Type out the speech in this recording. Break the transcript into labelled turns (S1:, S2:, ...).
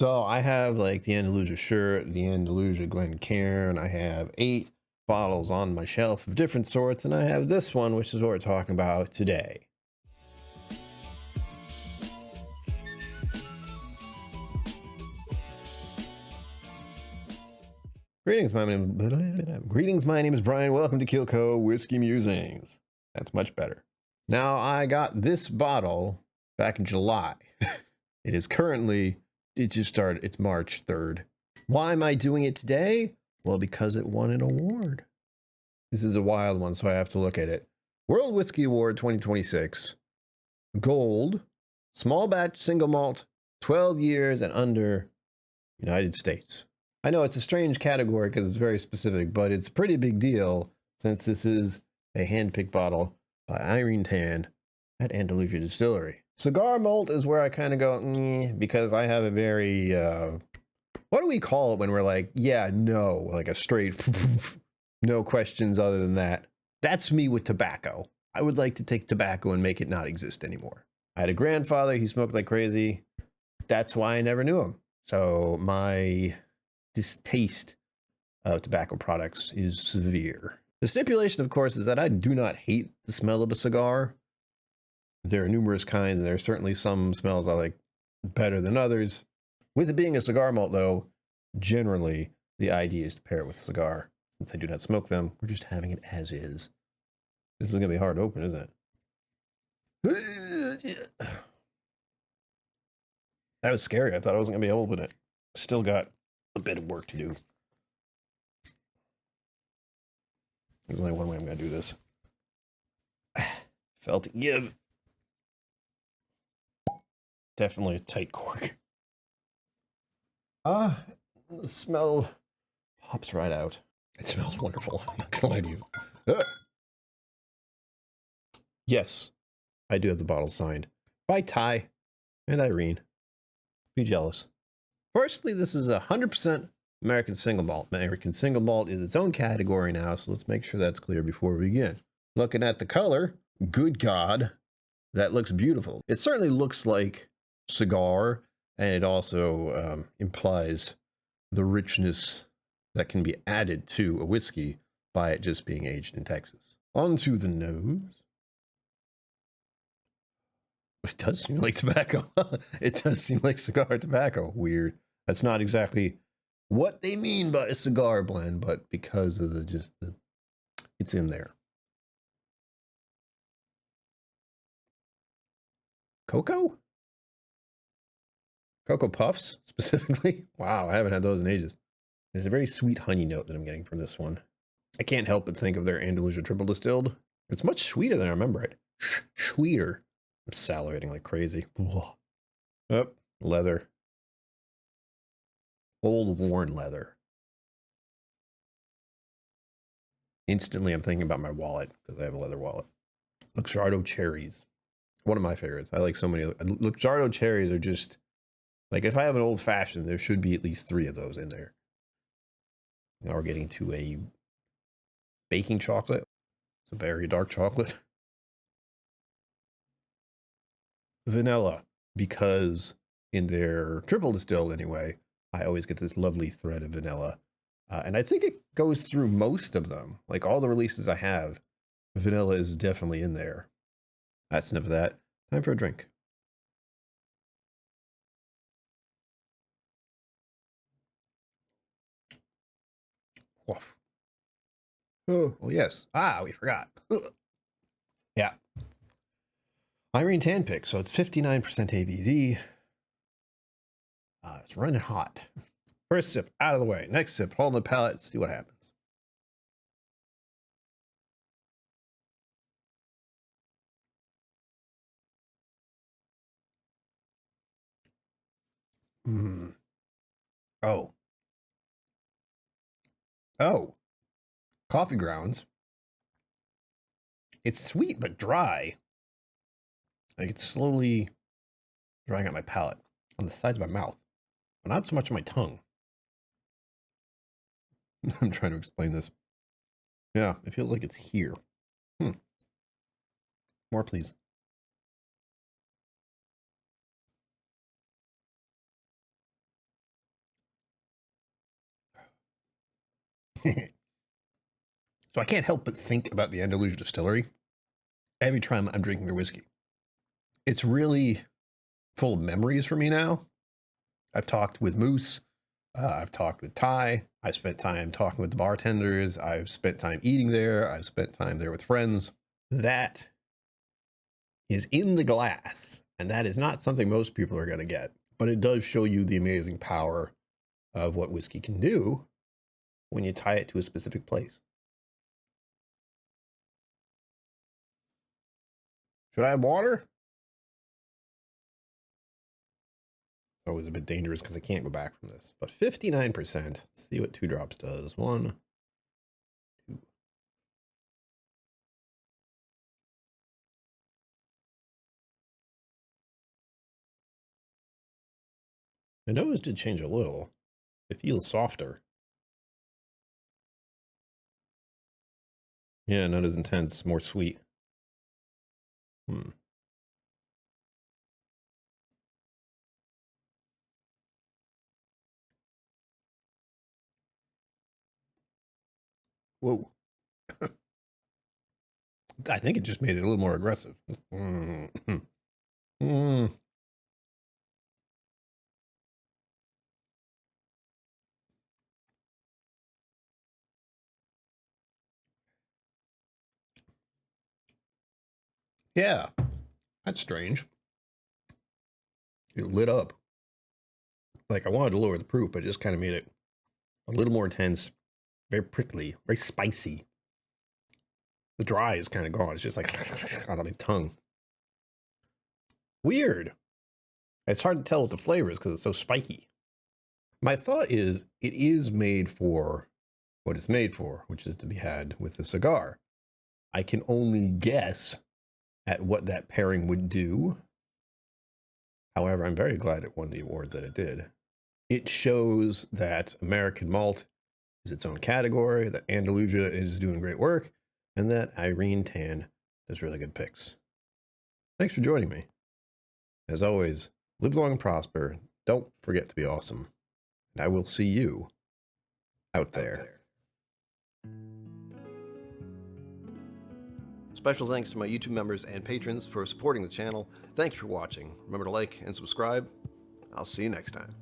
S1: So I have like the Andalusia shirt, the Andalusia Glencairn. I have 8 bottles on my shelf of different sorts, and I have this one, which is what we're talking about today. Greetings, my name is Brian. Welcome to KillCo Whiskey Musings. That's much better. Now, I got this bottle back in July. It is currently, it just started, it's March 3rd. Why am I doing it today? Well, because it won an award. This is a wild one, so I have to look at it. World Whiskey Award 2026. Gold, small batch single malt, 12 years and under, United States. I know it's a strange category because it's very specific, but it's a pretty big deal since this is a hand-picked bottle by Irene Tan at Andalusia Distillery. Cigar malt is where I kind of go, because I have a very, what do we call it when we're like, yeah, no, like a straight, no questions other than that. That's me with tobacco. I would like to take tobacco and make it not exist anymore. I had a grandfather, he smoked like crazy. That's why I never knew him. So my distaste of tobacco products is severe. The stipulation, of course, is that I do not hate the smell of a cigar. There are numerous kinds, and there are certainly some smells I like better than others. With it being a cigar malt, though, generally the idea is to pair it with a cigar. Since I do not smoke them, we're just having it as is. This is going to be hard to open, isn't it? That was scary. I thought I wasn't going to be able to open it. Still got a bit of work to do. There's only one way I'm going to do this. Felt it give. Definitely a tight cork. The smell pops right out. It smells wonderful. I'm not going to lie to you. Yes, I do have the bottle signed by Ty and Irene. Be jealous. Firstly, this is 100% American single malt. American single malt is its own category now, so let's make sure that's clear before we begin. Looking at the color, good God, that looks beautiful. It certainly looks like cigar, and it also implies the richness that can be added to a whiskey by it just being aged in Texas. Onto the nose. It does seem like tobacco. It does seem like cigar tobacco. Weird. That's not exactly what they mean by a cigar blend, but because of it's in there. Cocoa? Cocoa Puffs, specifically? Wow, I haven't had those in ages. There's a very sweet honey note that I'm getting from this one. I can't help but think of their Andalusia Triple Distilled. It's much sweeter than I remember it. Sweeter. I'm salivating like crazy. Oh, leather. Old worn leather. Instantly, I'm thinking about my wallet because I have a leather wallet. Luxardo cherries. One of my favorites. I like so many. Luxardo cherries are just like, if I have an old fashioned, there should be at least 3 of those in there. Now we're getting to a baking chocolate. It's a very dark chocolate. Vanilla, because in their triple distilled anyway, I always get this lovely thread of vanilla. And I think it goes through most of them. Like all the releases I have, vanilla is definitely in there. That's enough of that. Time for a drink. Woof. Oh, well, yes. We forgot. Yeah. Irene Tan pick, so it's 59% ABV. It's running hot. First sip, out of the way. Next sip, hold on the palate, see what happens. Oh. Oh. Coffee grounds. It's sweet, but dry. Like it's slowly drying out my palate on the sides of my mouth, but not so much on my tongue. I'm trying to explain this. Yeah, it feels like it's here. More, please. So I can't help but think about the Andalusia distillery every time I'm drinking their whiskey. It's really full of memories for me now. I've talked with Moose. I've talked with Ty. I've spent time talking with the bartenders. I've spent time eating there. I've spent time there with friends. That is in the glass, and that is not something most people are going to get. But it does show you the amazing power of what whiskey can do when you tie it to a specific place. Should I have water? It's always a bit dangerous because I can't go back from this. But 59%. Let's see what 2 drops does. 1, 2. The nose did change a little. It feels softer. Yeah, not as intense, more sweet. Whoa. I think it just made it a little more aggressive. Yeah, that's strange. It lit up. Like I wanted to lower the proof, but it just kind of made it a little more intense, very prickly, very spicy. The dry is kind of gone. It's just like on my tongue. Weird. It's hard to tell what the flavor is because it's so spiky. My thought is it is made for what it's made for, which is to be had with a cigar. I can only guess at what that pairing would do. However, I'm very glad it won the awards that it did. It shows that American malt is its own category, that Andalusia is doing great work, and that Irene Tan does really good picks. Thanks for joining me. As always, live long and prosper. Don't forget to be awesome. And I will see you out there. Special thanks to my YouTube members and patrons for supporting the channel. Thank you for watching. Remember to like and subscribe. I'll see you next time.